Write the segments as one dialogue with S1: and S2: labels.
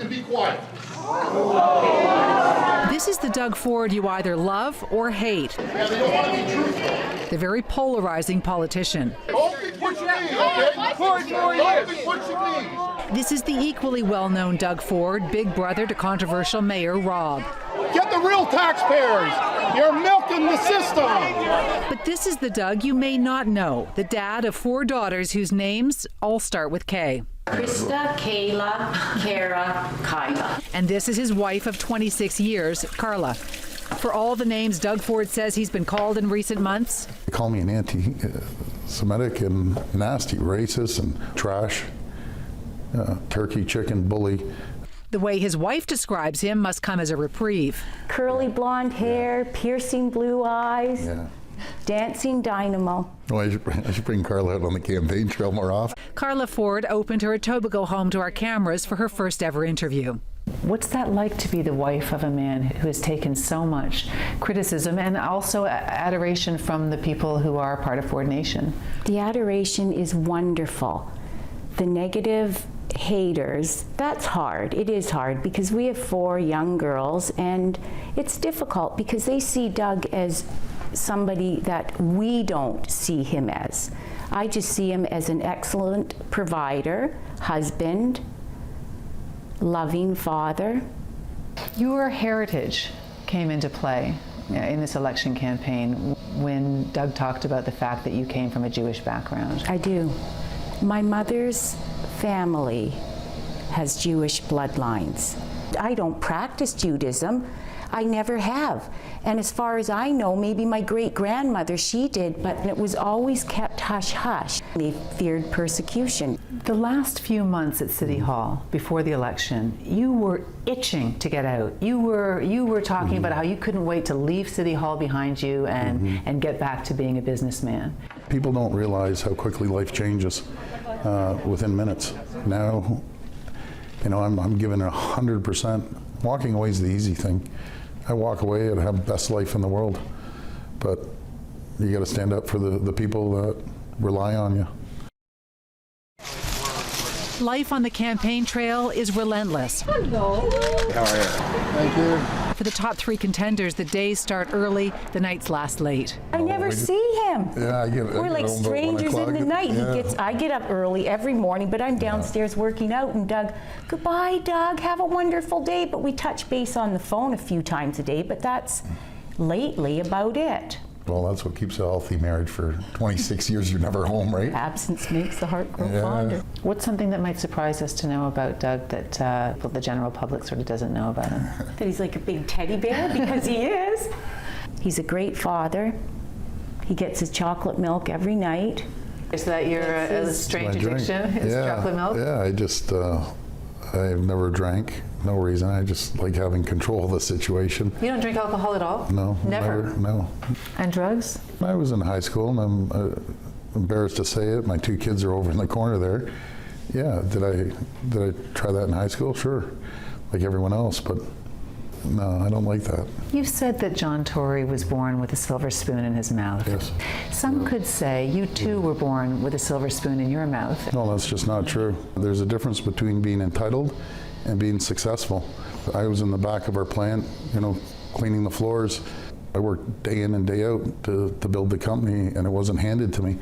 S1: be quiet.
S2: This is the Doug Ford you either love or hate.
S1: Yeah, they don't want to be truthful.
S2: The very polarizing politician.
S1: Don't think what you need, okay? Don't think what you need.
S2: This is the equally well-known Doug Ford, big brother to controversial Mayor Rob.
S1: Get the real taxpayers. You're milking the system.
S2: But this is the Doug you may not know, the dad of 4 daughters whose names all start with K.
S3: Krista, Kayla, Kara, Kyla.
S2: And this is his wife of 26 years, Karla. For all the names Doug Ford says he's been called in recent months.
S4: They call me an anti-Semitic and nasty, racist and trash, turkey, chicken, bully.
S2: The way his wife describes him must come as a reprieve.
S3: Curly blonde hair, piercing blue eyes, dancing dynamo.
S4: Well, I should bring Karla out on the campaign trail more often.
S2: Karla Ford opened her Etobicoke home to our cameras for her first ever interview.
S5: What's that like to be the wife of a man who has taken so much criticism and also adoration from the people who are part of Ford Nation?
S3: The adoration is wonderful. The negative haters, that's hard. It is hard because we have 4 young girls and it's difficult because they see Doug as somebody that we don't see him as. I just see him as an excellent provider, husband, loving father.
S5: Your heritage came into play in this election campaign when Doug talked about the fact that you came from a Jewish background.
S3: I do. My mother's family has Jewish bloodlines. I don't practice Judaism. I never have. And as far as I know, maybe my great-grandmother, she did, but it was always kept hush-hush. They feared persecution.
S5: The last few months at City Hall before the election, you were itching to get out. You were talking about how you couldn't wait to leave City Hall behind you and get back to being a businessman.
S4: People don't realize how quickly life changes within minutes. Now, you know, I'm giving 100%. Walking away is the easy thing. I walk away and have the best life in the world, but you got to stand up for the people that rely on you.
S2: Life on the campaign trail is relentless.
S6: Hello.
S4: How are you? Thank you.
S2: For the top 3 contenders, the days start early, the nights last late.
S3: I never see him.
S4: Yeah, I get it.
S3: We're like strangers in the night.
S4: Yeah.
S3: I get up early every morning, but I'm downstairs working out, and Doug, goodbye, Doug, have a wonderful day. But we touch base on the phone a few times a day, but that's lately about it.
S4: Well, that's what keeps a healthy marriage for 26 years. You're never home, right?
S3: Absence makes the heart grow fonder.
S5: What's something that might surprise us to know about Doug that the general public sort of doesn't know about him?
S3: That he's like a big teddy bear, because he is. He's a great father. He gets his chocolate milk every night.
S5: Is that your strange addiction? Is chocolate milk?
S4: Yeah, I've never drank. No reason. I just like having control of the situation.
S5: You don't drink alcohol at all?
S4: No.
S5: Never?
S4: No.
S5: And drugs?
S4: I was in high school, and I'm embarrassed to say it. My 2 kids are over in the corner there. Yeah, did I try that in high school? Sure, like everyone else, but no, I don't like that.
S5: You said that John Tory was born with a silver spoon in his mouth.
S4: Yes.
S5: Some could say you too were born with a silver spoon in your mouth.
S4: No, that's just not true. There's a difference between being entitled and being successful. I was in the back of our plant, you know, cleaning the floors. I worked day in and day out to build the company, and it wasn't handed to me.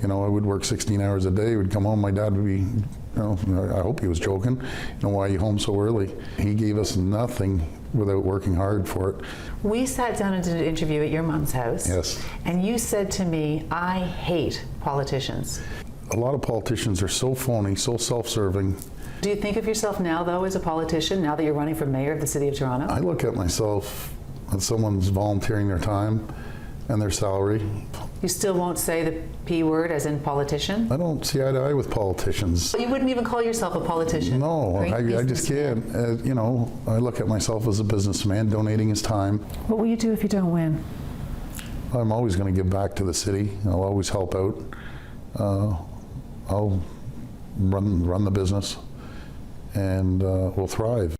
S4: You know, I would work 16 hours a day, would come home, my dad would be, you know, I hope he was joking, you know, why are you home so early? He gave us nothing without working hard for it.
S5: We sat down and did an interview at your mom's house.
S4: Yes.
S5: And you said to me, I hate politicians.
S4: A lot of politicians are so phony, so self-serving.
S5: Do you think of yourself now, though, as a politician, now that you're running for mayor of the city of Toronto?
S4: I look at myself as someone's volunteering their time and their salary.
S5: You still won't say the P word, as in politician?
S4: I don't see eye to eye with politicians.
S5: You wouldn't even call yourself a politician?
S4: No, I just can't. You know, I look at myself as a businessman donating his time.
S5: What will you do if you don't win?
S4: I'm always going to give back to the city. I'll always help out. I'll run the business, and we'll thrive.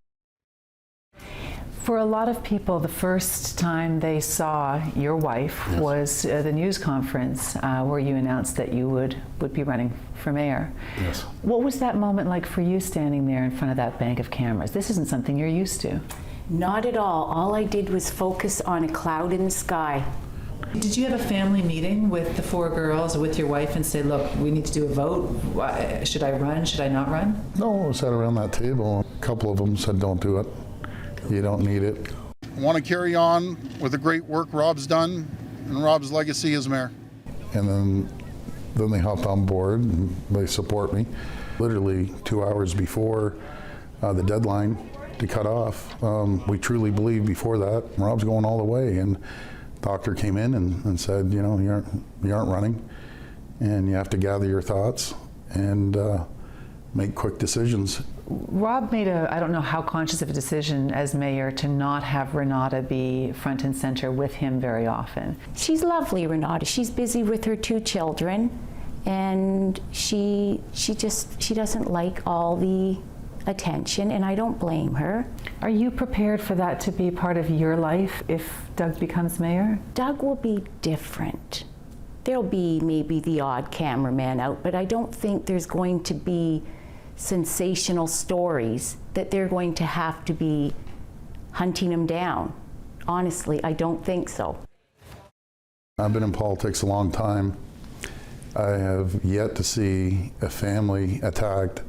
S5: For a lot of people, the first time they saw your wife was the news conference where you announced that you would be running for mayor.
S4: Yes.
S5: What was that moment like for you standing there in front of that bank of cameras? This isn't something you're used to.
S3: Not at all. All I did was focus on a cloud in the sky.
S2: Did you have a family meeting with the 4 girls, with your wife, and say, look, we need to do a vote? Should I run? Should I not run?
S4: No, I sat around that table. A couple of them said, don't do it. You don't need it.
S1: I want to carry on with the great work Rob's done and Rob's legacy as mayor.
S4: And then they hopped on board and they support me. Literally 2 hours before the deadline to cut off, we truly believed before that Rob's going all the way. And the doctor came in and said, you know, you aren't running, and you have to gather your thoughts and make quick decisions.
S5: Rob made I don't know how conscious of a decision as mayor to not have Renata be front and center with him very often.
S3: She's lovely, Renata. She's busy with her 2 children, and she doesn't like all the attention, and I don't blame her.
S5: Are you prepared for that to be part of your life if Doug becomes mayor?
S3: Doug will be different. There'll be maybe the odd cameraman out, but I don't think there's going to be sensational stories that they're going to have to be hunting him down. Honestly, I don't think so.
S4: I've been in politics a long time. I have yet to see a family attacked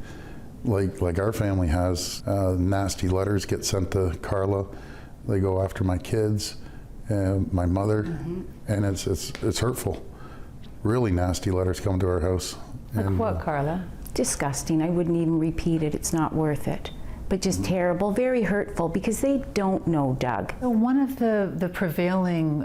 S4: like our family has. Nasty letters get sent to Karla. They go after my kids and my mother, and it's hurtful. Really nasty letters come to our house.
S5: Like what, Karla?
S3: Disgusting. I wouldn't even repeat it. It's not worth it. But just terrible, very hurtful, because they don't know Doug.
S5: So one of the prevailing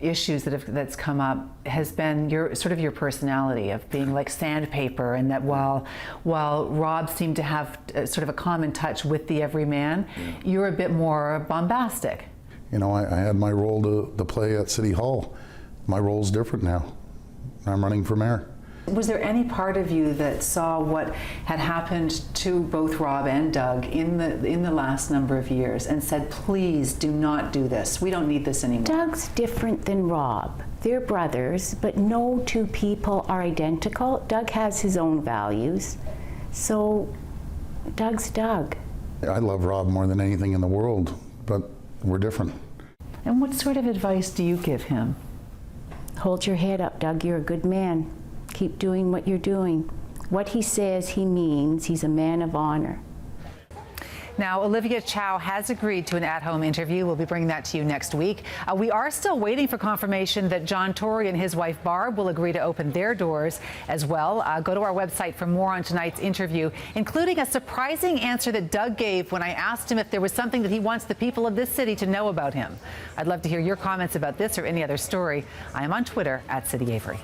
S5: issues that's come up has been your personality of being like sandpaper, and that while Rob seemed to have sort of a common touch with the everyman, you're a bit more bombastic.
S4: You know, I had my role to play at City Hall. My role's different now. I'm running for mayor.
S5: Was there any part of you that saw what had happened to both Rob and Doug in the last number of years and said, please do not do this. We don't need this anymore?
S3: Doug's different than Rob. They're brothers, but no 2 people are identical. Doug has his own values. So Doug's Doug.
S4: I love Rob more than anything in the world, but we're different.
S5: And what sort of advice do you give him?
S3: Hold your head up, Doug. You're a good man. Keep doing what you're doing. What he says, he means. He's a man of honor.
S2: Now, Olivia Chow has agreed to an at-home interview. We'll be bringing that to you next week. We are still waiting for confirmation that John Tory and his wife Barb will agree to open their doors as well. Go to our website for more on tonight's interview, including a surprising answer that Doug gave when I asked him if there was something that he wants the people of this city to know about him. I'd love to hear your comments about this or any other story. I am on Twitter @CityAvery.